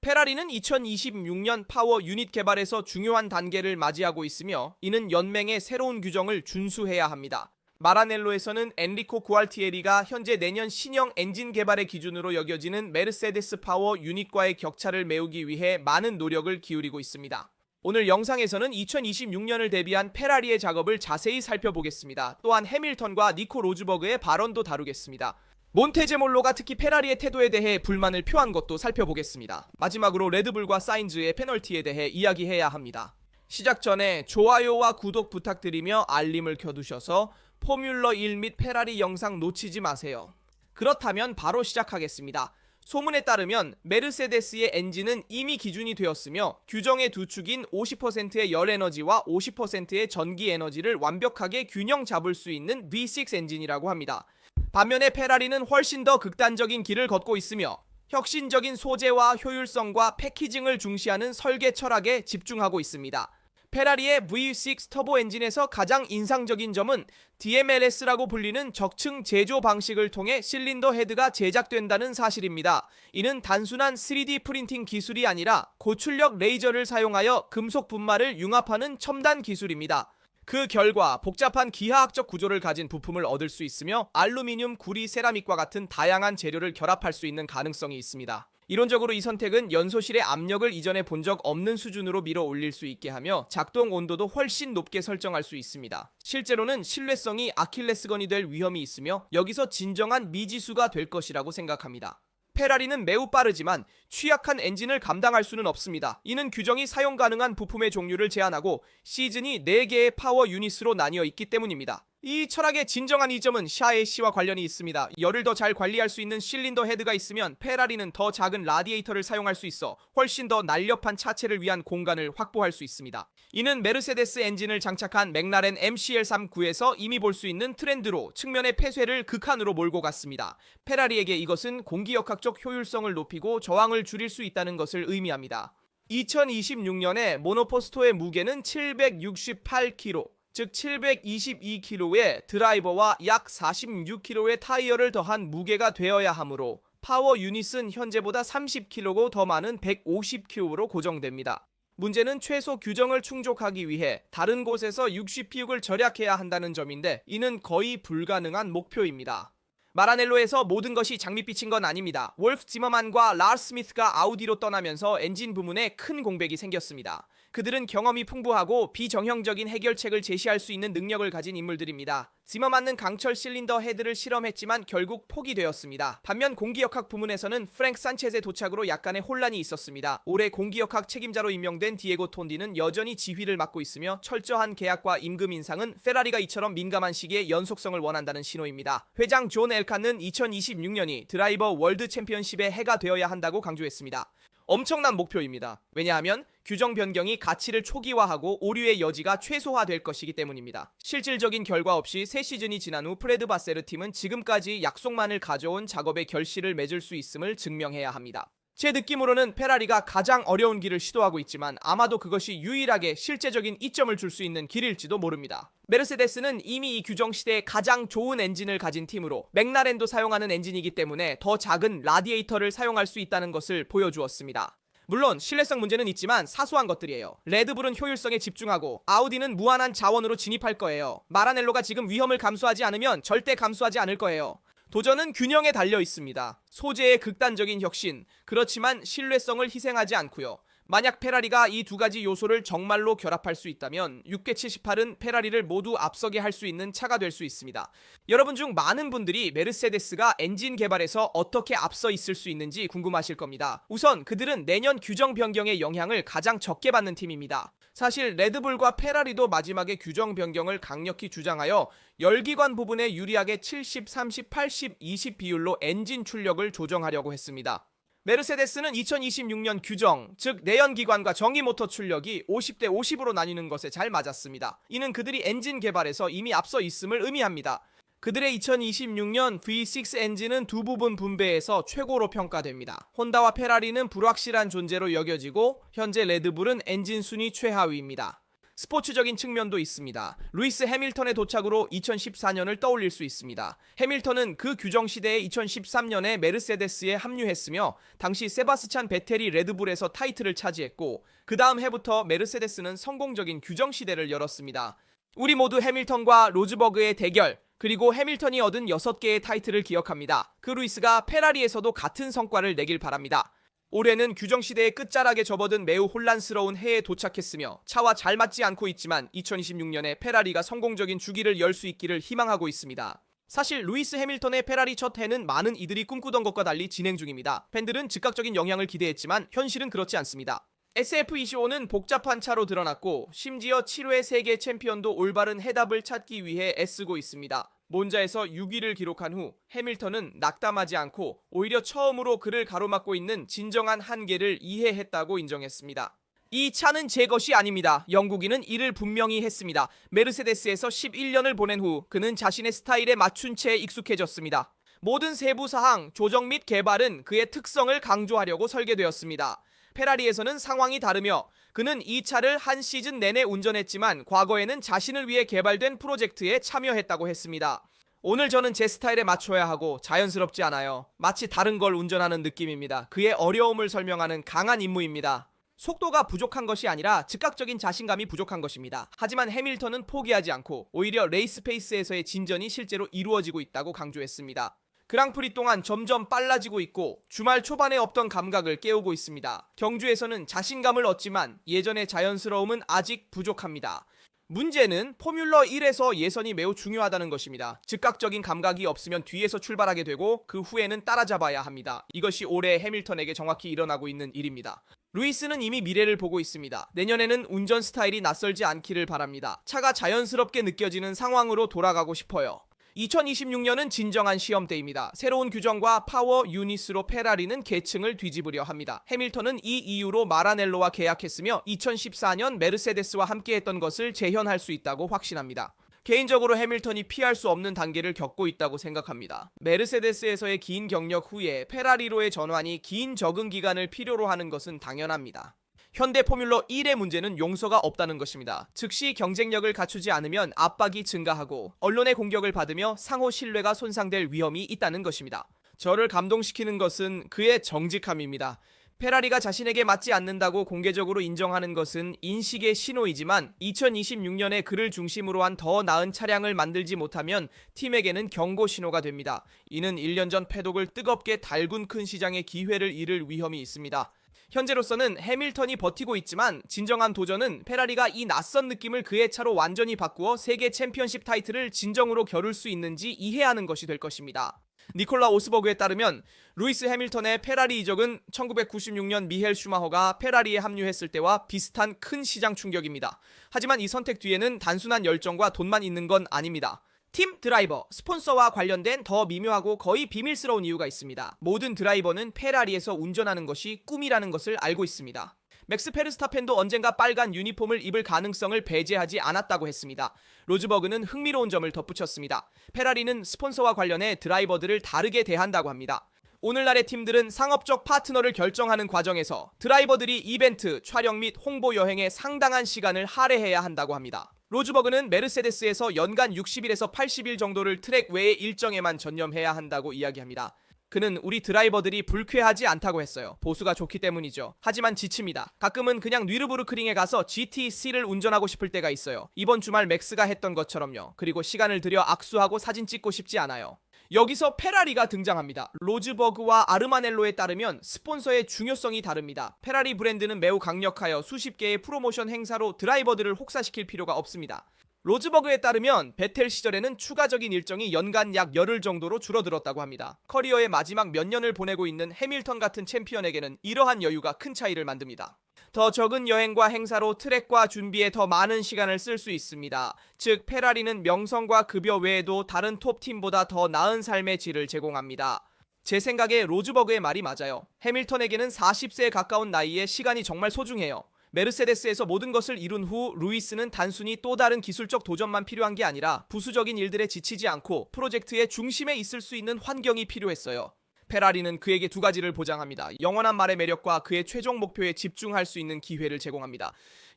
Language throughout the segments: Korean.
페라리는 2026년 파워 유닛 개발에서 중요한 단계를 맞이하고 있으며 이는 연맹의 새로운 규정을 준수해야 합니다. 마라넬로에서는 엔리코 구알티에리가 현재 내년 신형 엔진 개발의 기준으로 여겨지는 메르세데스 파워 유닛과의 격차를 메우기 위해 많은 노력을 기울이고 있습니다. 오늘 영상에서는 2026년을 대비한 페라리의 작업을 자세히 살펴보겠습니다. 또한 해밀턴과 니코 로즈버그의 발언도 다루겠습니다. 몬테제몰로가 특히 페라리의 태도에 대해 불만을 표한 것도 살펴보겠습니다. 마지막으로 레드불과 사인즈의 페널티에 대해 이야기해야 합니다. 시작 전에 좋아요와 구독 부탁드리며 알림을 켜두셔서 포뮬러 1 및 페라리 영상 놓치지 마세요. 그렇다면 바로 시작하겠습니다. 소문에 따르면 메르세데스의 엔진은 이미 기준이 되었으며 규정의 두 축인 50%의 열에너지와 50%의 전기에너지를 완벽하게 균형 잡을 수 있는 V6 엔진이라고 합니다. 반면에 페라리는 훨씬 더 극단적인 길을 걷고 있으며 혁신적인 소재와 효율성과 패키징을 중시하는 설계 철학에 집중하고 있습니다. 페라리의 V6 터보 엔진에서 가장 인상적인 점은 DMLS라고 불리는 적층 제조 방식을 통해 실린더 헤드가 제작된다는 사실입니다. 이는 단순한 3D 프린팅 기술이 아니라 고출력 레이저를 사용하여 금속 분말을 융합하는 첨단 기술입니다. 그 결과 복잡한 기하학적 구조를 가진 부품을 얻을 수 있으며 알루미늄, 구리, 세라믹과 같은 다양한 재료를 결합할 수 있는 가능성이 있습니다. 이론적으로 이 선택은 연소실의 압력을 이전에 본 적 없는 수준으로 밀어 올릴 수 있게 하며 작동 온도도 훨씬 높게 설정할 수 있습니다. 실제로는 신뢰성이 아킬레스건이 될 위험이 있으며 여기서 진정한 미지수가 될 것이라고 생각합니다. 페라리는 매우 빠르지만 취약한 엔진을 감당할 수는 없습니다. 이는 규정이 사용 가능한 부품의 종류를 제한하고 시즌이 4개의 파워 유닛으로 나뉘어 있기 때문입니다. 이 철학의 진정한 이점은 샤에시와 관련이 있습니다. 열을 더 잘 관리할 수 있는 실린더 헤드가 있으면 페라리는 더 작은 라디에이터를 사용할 수 있어 훨씬 더 날렵한 차체를 위한 공간을 확보할 수 있습니다. 이는 메르세데스 엔진을 장착한 맥라렌 MCL39에서 이미 볼 수 있는 트렌드로 측면의 폐쇄를 극한으로 몰고 갔습니다. 페라리에게 이것은 공기역학적 효율성을 높이고 저항을 줄일 수 있다는 것을 의미합니다. 2026년에 모노포스토의 무게는 768kg, 즉 722kg의 드라이버와 약 46kg의 타이어를 더한 무게가 되어야 하므로 파워 유닛은 현재보다 30kg 더 많은 150kg로 고정됩니다. 문제는 최소 규정을 충족하기 위해 다른 곳에서 60피육을 절약해야 한다는 점인데 이는 거의 불가능한 목표입니다. 마라넬로에서 모든 것이 장밋빛인 건 아닙니다. 월프 지머만과 라스 스미스가 아우디로 떠나면서 엔진 부문에 큰 공백이 생겼습니다. 그들은 경험이 풍부하고 비정형적인 해결책을 제시할 수 있는 능력을 가진 인물들입니다. 지머만은 강철 실린더 헤드를 실험했지만 결국 포기되었습니다. 반면 공기역학 부문에서는 프랭크 산체즈의 도착으로 약간의 혼란이 있었습니다. 올해 공기역학 책임자로 임명된 디에고 톤디는 여전히 지휘를 맡고 있으며 철저한 계약과 임금 인상은 페라리가 이처럼 민감한 시기에 연속성을 원한다는 신호입니다. 회장 존 엘칸은 2026년이 드라이버 월드 챔피언십의 해가 되어야 한다고 강조했습니다. 엄청난 목표입니다. 왜냐하면 규정 변경이 가치를 초기화하고 오류의 여지가 최소화될 것이기 때문입니다. 실질적인 결과 없이 새 시즌이 지난 후 프레드 바세르 팀은 지금까지 약속만을 가져온 작업의 결실을 맺을 수 있음을 증명해야 합니다. 제 느낌으로는 페라리가 가장 어려운 길을 시도하고 있지만 아마도 그것이 유일하게 실제적인 이점을 줄 수 있는 길일지도 모릅니다. 메르세데스는 이미 이 규정 시대에 가장 좋은 엔진을 가진 팀으로 맥라렌도 사용하는 엔진이기 때문에 더 작은 라디에이터를 사용할 수 있다는 것을 보여주었습니다. 물론 신뢰성 문제는 있지만 사소한 것들이에요. 레드불은 효율성에 집중하고 아우디는 무한한 자원으로 진입할 거예요. 마라넬로가 지금 위험을 감수하지 않으면 절대 감수하지 않을 거예요. 도전은 균형에 달려 있습니다. 소재의 극단적인 혁신, 그렇지만 신뢰성을 희생하지 않고요. 만약 페라리가 이 두 가지 요소를 정말로 결합할 수 있다면 6개78은 페라리를 모두 앞서게 할 수 있는 차가 될 수 있습니다. 여러분 중 많은 분들이 메르세데스가 엔진 개발에서 어떻게 앞서 있을 수 있는지 궁금하실 겁니다. 우선 그들은 내년 규정 변경의 영향을 가장 적게 받는 팀입니다. 사실 레드불과 페라리도 마지막에 규정 변경을 강력히 주장하여 열기관 부분에 유리하게 70, 30, 80, 20 비율로 엔진 출력을 조정하려고 했습니다. 메르세데스는 2026년 규정, 즉 내연기관과 전기모터 출력이 50대 50으로 나뉘는 것에 잘 맞았습니다. 이는 그들이 엔진 개발에서 이미 앞서 있음을 의미합니다. 그들의 2026년 V6 엔진은 두 부분 분배해서 최고로 평가됩니다. 혼다와 페라리는 불확실한 존재로 여겨지고 현재 레드불은 엔진 순위 최하위입니다. 스포츠적인 측면도 있습니다. 루이스 해밀턴의 도착으로 2014년을 떠올릴 수 있습니다. 해밀턴은 그 규정 시대의 2013년에 메르세데스에 합류했으며 당시 세바스찬 베텔이 레드불에서 타이틀을 차지했고 그 다음 해부터 메르세데스는 성공적인 규정 시대를 열었습니다. 우리 모두 해밀턴과 로즈버그의 대결, 그리고 해밀턴이 얻은 6개의 타이틀을 기억합니다. 그 루이스가 페라리에서도 같은 성과를 내길 바랍니다. 올해는 규정시대의 끝자락에 접어든 매우 혼란스러운 해에 도착했으며 차와 잘 맞지 않고 있지만 2026년에 페라리가 성공적인 주기를 열 수 있기를 희망하고 있습니다. 사실 루이스 해밀턴의 페라리 첫 해는 많은 이들이 꿈꾸던 것과 달리 진행 중입니다. 팬들은 즉각적인 영향을 기대했지만 현실은 그렇지 않습니다. SF25는 복잡한 차로 드러났고 심지어 7회 세계 챔피언도 올바른 해답을 찾기 위해 애쓰고 있습니다. 몬자에서 6위를 기록한 후 해밀턴은 낙담하지 않고 오히려 처음으로 그를 가로막고 있는 진정한 한계를 이해했다고 인정했습니다. 이 차는 제 것이 아닙니다. 영국인은 이를 분명히 했습니다. 메르세데스에서 11년을 보낸 후 그는 자신의 스타일에 맞춘 채 익숙해졌습니다. 모든 세부 사항, 조정 및 개발은 그의 특성을 강조하려고 설계되었습니다. 페라리에서는 상황이 다르며 그는 이 차를 한 시즌 내내 운전했지만 과거에는 자신을 위해 개발된 프로젝트에 참여했다고 했습니다. 오늘 저는 제 스타일에 맞춰야 하고 자연스럽지 않아요. 마치 다른 걸 운전하는 느낌입니다. 그의 어려움을 설명하는 강한 임무입니다. 속도가 부족한 것이 아니라 즉각적인 자신감이 부족한 것입니다. 하지만 해밀턴은 포기하지 않고 오히려 레이스 페이스에서의 진전이 실제로 이루어지고 있다고 강조했습니다. 그랑프리 동안 점점 빨라지고 있고 주말 초반에 없던 감각을 깨우고 있습니다. 경주에서는 자신감을 얻지만 예전의 자연스러움은 아직 부족합니다. 문제는 포뮬러 1에서 예선이 매우 중요하다는 것입니다. 즉각적인 감각이 없으면 뒤에서 출발하게 되고 그 후에는 따라잡아야 합니다. 이것이 올해 해밀턴에게 정확히 일어나고 있는 일입니다. 루이스는 이미 미래를 보고 있습니다. 내년에는 운전 스타일이 낯설지 않기를 바랍니다. 차가 자연스럽게 느껴지는 상황으로 돌아가고 싶어요. 2026년은 진정한 시험대입니다. 새로운 규정과 파워 유닛으로 페라리는 계층을 뒤집으려 합니다. 해밀턴은 이 이유로 마라넬로와 계약했으며 2014년 메르세데스와 함께했던 것을 재현할 수 있다고 확신합니다. 개인적으로 해밀턴이 피할 수 없는 단계를 겪고 있다고 생각합니다. 메르세데스에서의 긴 경력 후에 페라리로의 전환이 긴 적응 기간을 필요로 하는 것은 당연합니다. 현대 포뮬러 1의 문제는 용서가 없다는 것입니다. 즉시 경쟁력을 갖추지 않으면 압박이 증가하고 언론의 공격을 받으며 상호 신뢰가 손상될 위험이 있다는 것입니다. 저를 감동시키는 것은 그의 정직함입니다. 페라리가 자신에게 맞지 않는다고 공개적으로 인정하는 것은 인식의 신호이지만 2026년에 그를 중심으로 한 더 나은 차량을 만들지 못하면 팀에게는 경고 신호가 됩니다. 이는 1년 전 패독을 뜨겁게 달군 큰 시장의 기회를 잃을 위험이 있습니다. 현재로서는 해밀턴이 버티고 있지만 진정한 도전은 페라리가 이 낯선 느낌을 그의 차로 완전히 바꾸어 세계 챔피언십 타이틀을 진정으로 겨룰 수 있는지 이해하는 것이 될 것입니다. 니콜라 오스버그에 따르면 루이스 해밀턴의 페라리 이적은 1996년 미헬 슈마허가 페라리에 합류했을 때와 비슷한 큰 시장 충격입니다. 하지만 이 선택 뒤에는 단순한 열정과 돈만 있는 건 아닙니다. 팀 드라이버, 스폰서와 관련된 더 미묘하고 거의 비밀스러운 이유가 있습니다. 모든 드라이버는 페라리에서 운전하는 것이 꿈이라는 것을 알고 있습니다. 맥스 페르스타펜도 언젠가 빨간 유니폼을 입을 가능성을 배제하지 않았다고 했습니다. 로즈버그는 흥미로운 점을 덧붙였습니다. 페라리는 스폰서와 관련해 드라이버들을 다르게 대한다고 합니다. 오늘날의 팀들은 상업적 파트너를 결정하는 과정에서 드라이버들이 이벤트, 촬영 및 홍보 여행에 상당한 시간을 할애해야 한다고 합니다. 로즈버그는 메르세데스에서 연간 60일에서 80일 정도를 트랙 외의 일정에만 전념해야 한다고 이야기합니다. 그는 우리 드라이버들이 불쾌하지 않다고 했어요. 보수가 좋기 때문이죠. 하지만 지칩니다. 가끔은 그냥 뉘르부르크링에 가서 GT3를 운전하고 싶을 때가 있어요. 이번 주말 맥스가 했던 것처럼요. 그리고 시간을 들여 악수하고 사진 찍고 싶지 않아요. 여기서 페라리가 등장합니다. 로즈버그와 아르마넬로에 따르면 스폰서의 중요성이 다릅니다. 페라리 브랜드는 매우 강력하여 수십 개의 프로모션 행사로 드라이버들을 혹사시킬 필요가 없습니다. 로즈버그에 따르면 베텔 시절에는 추가적인 일정이 연간 약 열흘 정도로 줄어들었다고 합니다. 커리어의 마지막 몇 년을 보내고 있는 해밀턴 같은 챔피언에게는 이러한 여유가 큰 차이를 만듭니다. 더 적은 여행과 행사로 트랙과 준비에 더 많은 시간을 쓸 수 있습니다. 즉 페라리는 명성과 급여 외에도 다른 톱팀보다 더 나은 삶의 질을 제공합니다. 제 생각에 로즈버그의 말이 맞아요. 해밀턴에게는 40세에 가까운 나이에 시간이 정말 소중해요. 메르세데스에서 모든 것을 이룬 후 루이스는 단순히 또 다른 기술적 도전만 필요한 게 아니라 부수적인 일들에 지치지 않고 프로젝트의 중심에 있을 수 있는 환경이 필요했어요. 페라리는 그에게 두 가지를 보장합니다. 영원한 말의 매력과 그의 최종 목표에 집중할 수 있는 기회를 제공합니다.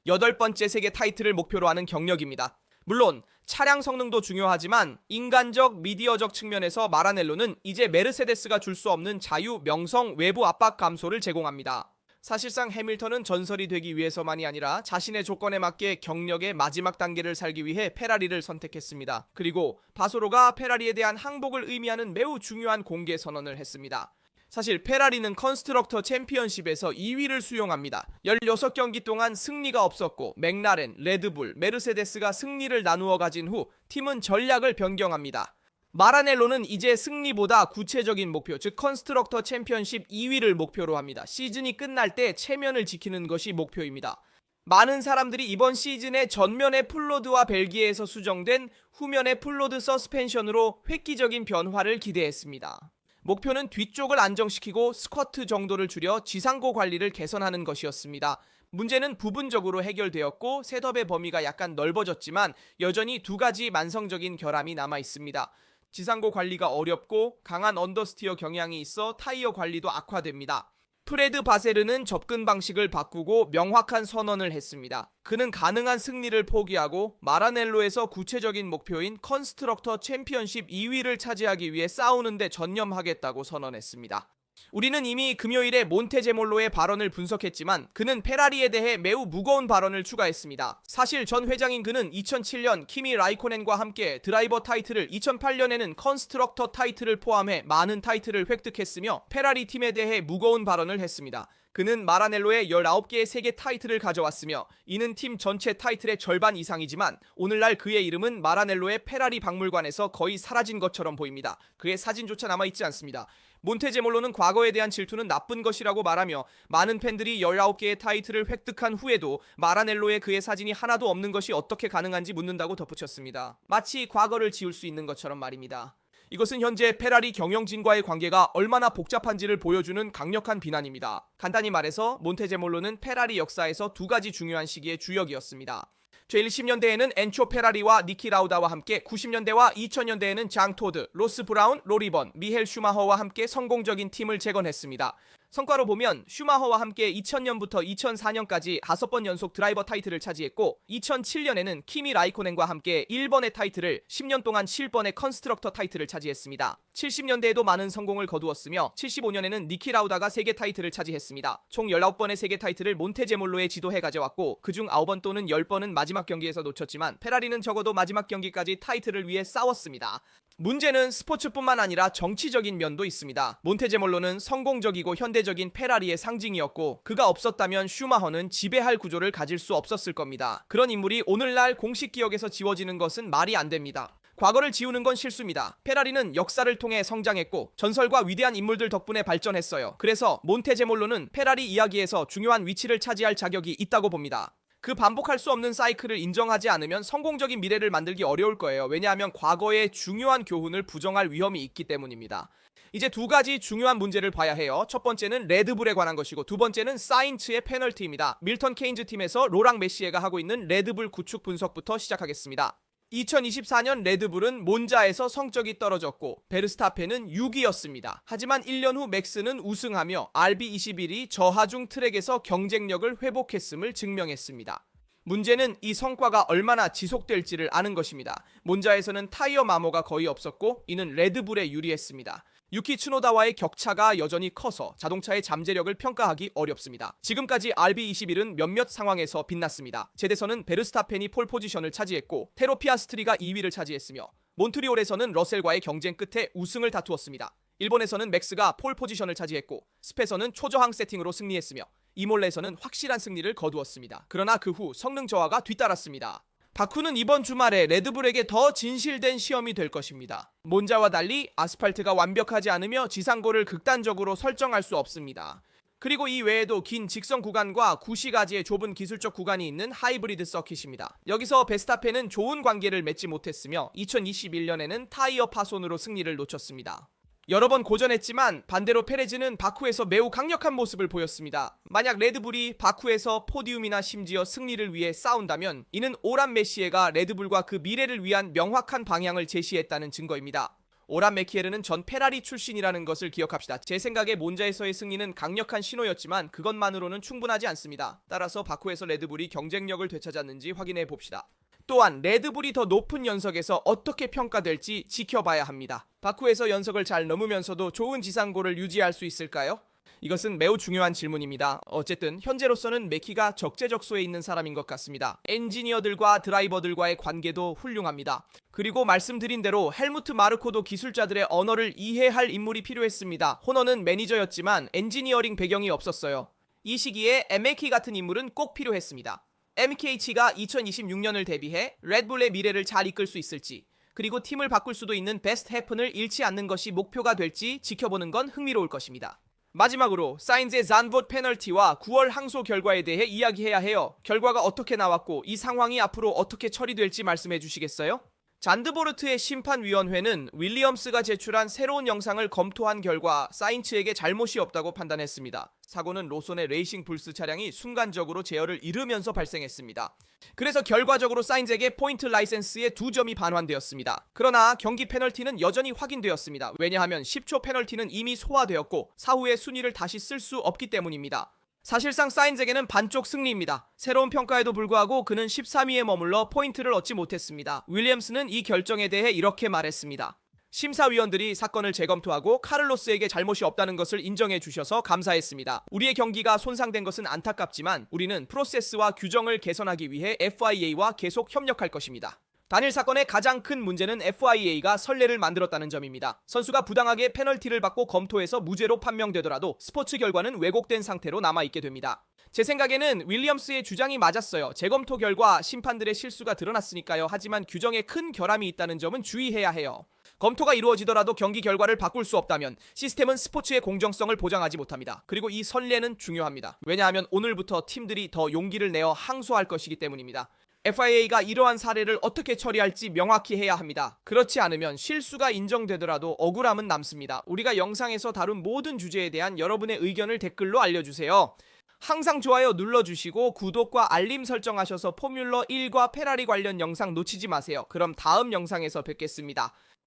8번째 세계 타이틀을 목표로 하는 경력입니다. 물론 차량 성능도 중요하지만 인간적, 미디어적 측면에서 마라넬로는 이제 메르세데스가 줄 수 없는 자유, 명성, 외부 압박 감소를 제공합니다. 사실상 해밀턴은 전설이 되기 위해서만이 아니라 자신의 조건에 맞게 경력의 마지막 단계를 살기 위해 페라리를 선택했습니다. 그리고 바소로가 페라리에 대한 항복을 의미하는 매우 중요한 공개 선언을 했습니다. 사실 페라리는 컨스트럭터 챔피언십에서 2위를 수용합니다. 16경기 동안 승리가 없었고 맥라렌, 레드불, 메르세데스가 승리를 나누어 가진 후 팀은 전략을 변경합니다. 마라넬로는 이제 승리보다 구체적인 목표, 즉 컨스트럭터 챔피언십 2위를 목표로 합니다. 시즌이 끝날 때 체면을 지키는 것이 목표입니다. 많은 사람들이 이번 시즌에 전면의 플로드와 벨기에에서 수정된 후면의 플로드 서스펜션으로 획기적인 변화를 기대했습니다. 목표는 뒤쪽을 안정시키고 스쿼트 정도를 줄여 지상고 관리를 개선하는 것이었습니다. 문제는 부분적으로 해결되었고 셋업의 범위가 약간 넓어졌지만 여전히 두 가지 만성적인 결함이 남아 있습니다. 지상고 관리가 어렵고 강한 언더스티어 경향이 있어 타이어 관리도 악화됩니다. 프레드 바세르는 접근 방식을 바꾸고 명확한 선언을 했습니다. 그는 가능한 승리를 포기하고 마라넬로에서 구체적인 목표인 컨스트럭터 챔피언십 2위를 차지하기 위해 싸우는 데 전념하겠다고 선언했습니다. 우리는 이미 금요일에 몬테제몰로의 발언을 분석했지만 그는 페라리에 대해 매우 무거운 발언을 추가했습니다. 사실 전 회장인 그는 2007년 키미 라이코넨과 함께 드라이버 타이틀을, 2008년에는 컨스트럭터 타이틀을 포함해 많은 타이틀을 획득했으며 페라리 팀에 대해 무거운 발언을 했습니다. 그는 마라넬로의 19개의 세계 타이틀을 가져왔으며 이는 팀 전체 타이틀의 절반 이상이지만 오늘날 그의 이름은 마라넬로의 페라리 박물관에서 거의 사라진 것처럼 보입니다. 그의 사진조차 남아있지 않습니다. 몬테제몰로는 과거에 대한 질투는 나쁜 것이라고 말하며 많은 팬들이 19개의 타이틀을 획득한 후에도 마라넬로의 그의 사진이 하나도 없는 것이 어떻게 가능한지 묻는다고 덧붙였습니다. 마치 과거를 지울 수 있는 것처럼 말입니다. 이것은 현재 페라리 경영진과의 관계가 얼마나 복잡한지를 보여주는 강력한 비난입니다. 간단히 말해서 몬테제몰로는 페라리 역사에서 두 가지 중요한 시기의 주역이었습니다. 제10년대에는 엔초 페라리와 니키 라우다와 함께, 90년대와 2000년대에는 장 토드, 로스 브라운, 로리번, 미헬 슈마허와 함께 성공적인 팀을 재건했습니다. 성과로 보면 슈마허와 함께 2000년부터 2004년까지 5번 연속 드라이버 타이틀을 차지했고 2007년에는 키미 라이코넨과 함께 1번의 타이틀을, 10년 동안 7번의 컨스트럭터 타이틀을 차지했습니다. 70년대에도 많은 성공을 거두었으며 75년에는 니키 라우다가 세계 타이틀을 차지했습니다. 총 19번의 세계 타이틀을 몬테제몰로에 지도해 가져왔고 그중 9번 또는 10번은 마지막 경기에서 놓쳤지만 페라리는 적어도 마지막 경기까지 타이틀을 위해 싸웠습니다. 문제는 스포츠뿐만 아니라 정치적인 면도 있습니다. 몬테제몰로는 성공적이고 현대적인 페라리의 상징이었고 그가 없었다면 슈마허는 지배할 구조를 가질 수 없었을 겁니다. 그런 인물이 오늘날 공식 기억에서 지워지는 것은 말이 안 됩니다. 과거를 지우는 건 실수입니다. 페라리는 역사를 통해 성장했고 전설과 위대한 인물들 덕분에 발전했어요. 그래서 몬테제몰로는 페라리 이야기에서 중요한 위치를 차지할 자격이 있다고 봅니다. 그 반복할 수 없는 사이클을 인정하지 않으면 성공적인 미래를 만들기 어려울 거예요. 왜냐하면 과거의 중요한 교훈을 부정할 위험이 있기 때문입니다. 이제 두 가지 중요한 문제를 봐야 해요. 첫 번째는 레드불에 관한 것이고 두 번째는 사인츠의 페널티입니다. 밀턴 케인즈 팀에서 로랑 메시에가 하고 있는 레드불 구축 분석부터 시작하겠습니다. 2024년 레드불은 몬자에서 성적이 떨어졌고 베르스타펜은 6위였습니다. 하지만 1년 후 맥스는 우승하며 RB21이 저하중 트랙에서 경쟁력을 회복했음을 증명했습니다. 문제는 이 성과가 얼마나 지속될지를 아는 것입니다. 몬자에서는 타이어 마모가 거의 없었고 이는 레드불에 유리했습니다. 유키 츠노다와의 격차가 여전히 커서 자동차의 잠재력을 평가하기 어렵습니다. 지금까지 RB21은 몇몇 상황에서 빛났습니다. 제대선은 베르스타펜이 폴 포지션을 차지했고 테로 피아스트리가 2위를 차지했으며 몬트리올에서는 러셀과의 경쟁 끝에 우승을 다투었습니다. 일본에서는 맥스가 폴 포지션을 차지했고 스페서는 초저항 세팅으로 승리했으며 이몰레에서는 확실한 승리를 거두었습니다. 그러나 그 후 성능 저하가 뒤따랐습니다. 바쿠는 이번 주말에 레드불에게 더 진실된 시험이 될 것입니다. 몬자와 달리 아스팔트가 완벽하지 않으며 지상고를 극단적으로 설정할 수 없습니다. 그리고 이 외에도 긴 직선 구간과 구시가지의 좁은 기술적 구간이 있는 하이브리드 서킷입니다. 여기서 베스타펜은 좋은 관계를 맺지 못했으며 2021년에는 타이어 파손으로 승리를 놓쳤습니다. 여러 번 고전했지만 반대로 페레즈는 바쿠에서 매우 강력한 모습을 보였습니다. 만약 레드불이 바쿠에서 포디움이나 심지어 승리를 위해 싸운다면 이는 오란 메시에가 레드불과 그 미래를 위한 명확한 방향을 제시했다는 증거입니다. 오란 메키에르는 전 페라리 출신이라는 것을 기억합시다. 제 생각에 몬자에서의 승리는 강력한 신호였지만 그것만으로는 충분하지 않습니다. 따라서 바쿠에서 레드불이 경쟁력을 되찾았는지 확인해 봅시다. 또한 레드불이 더 높은 연석에서 어떻게 평가될지 지켜봐야 합니다. 바쿠에서 연석을 잘 넘으면서도 좋은 지상고를 유지할 수 있을까요? 이것은 매우 중요한 질문입니다. 어쨌든 현재로서는 메키가 적재적소에 있는 사람인 것 같습니다. 엔지니어들과 드라이버들과의 관계도 훌륭합니다. 그리고 말씀드린 대로 헬무트 마르코도 기술자들의 언어를 이해할 인물이 필요했습니다. 호너는 매니저였지만 엔지니어링 배경이 없었어요. 이 시기에 MK 같은 인물은 꼭 필요했습니다. MKH가 2026년을 대비해 레드불의 미래를 잘 이끌 수 있을지, 그리고 팀을 바꿀 수도 있는 베스트 해픈을 잃지 않는 것이 목표가 될지 지켜보는 건 흥미로울 것입니다. 마지막으로 사인즈의 잔봇 페널티와 9월 항소 결과에 대해 이야기해야 해요. 결과가 어떻게 나왔고 이 상황이 앞으로 어떻게 처리될지 말씀해 주시겠어요? 잔드보르트의 심판위원회는 윌리엄스가 제출한 새로운 영상을 검토한 결과 사인츠에게 잘못이 없다고 판단했습니다. 사고는 로손의 레이싱 불스 차량이 순간적으로 제어를 잃으면서 발생했습니다. 그래서 결과적으로 사인즈에게 포인트 라이센스의 2점이 반환되었습니다. 그러나 경기 페널티는 여전히 확인되었습니다. 왜냐하면 10초 페널티는 이미 소화되었고 사후에 순위를 다시 쓸 수 없기 때문입니다. 사실상 사인즈에게는 반쪽 승리입니다. 새로운 평가에도 불구하고 그는 13위에 머물러 포인트를 얻지 못했습니다. 윌리엄스는 이 결정에 대해 이렇게 말했습니다. 심사위원들이 사건을 재검토하고 카를로스에게 잘못이 없다는 것을 인정해 주셔서 감사했습니다. 우리의 경기가 손상된 것은 안타깝지만 우리는 프로세스와 규정을 개선하기 위해 FIA와 계속 협력할 것입니다. 단일 사건의 가장 큰 문제는 FIA가 선례를 만들었다는 점입니다. 선수가 부당하게 페널티를 받고 검토해서 무죄로 판명되더라도 스포츠 결과는 왜곡된 상태로 남아있게 됩니다. 제 생각에는 윌리엄스의 주장이 맞았어요. 재검토 결과 심판들의 실수가 드러났으니까요. 하지만 규정에 큰 결함이 있다는 점은 주의해야 해요. 검토가 이루어지더라도 경기 결과를 바꿀 수 없다면 시스템은 스포츠의 공정성을 보장하지 못합니다. 그리고 이 선례는 중요합니다. 왜냐하면 오늘부터 팀들이 더 용기를 내어 항소할 것이기 때문입니다. FIA가 이러한 사례를 어떻게 처리할지 명확히 해야 합니다. 그렇지 않으면 실수가 인정되더라도 억울함은 남습니다. 우리가 영상에서 다룬 모든 주제에 대한 여러분의 의견을 댓글로 알려주세요. 항상 좋아요 눌러주시고 구독과 알림 설정하셔서 포뮬러 1과 페라리 관련 영상 놓치지 마세요. 그럼 다음 영상에서 뵙겠습니다.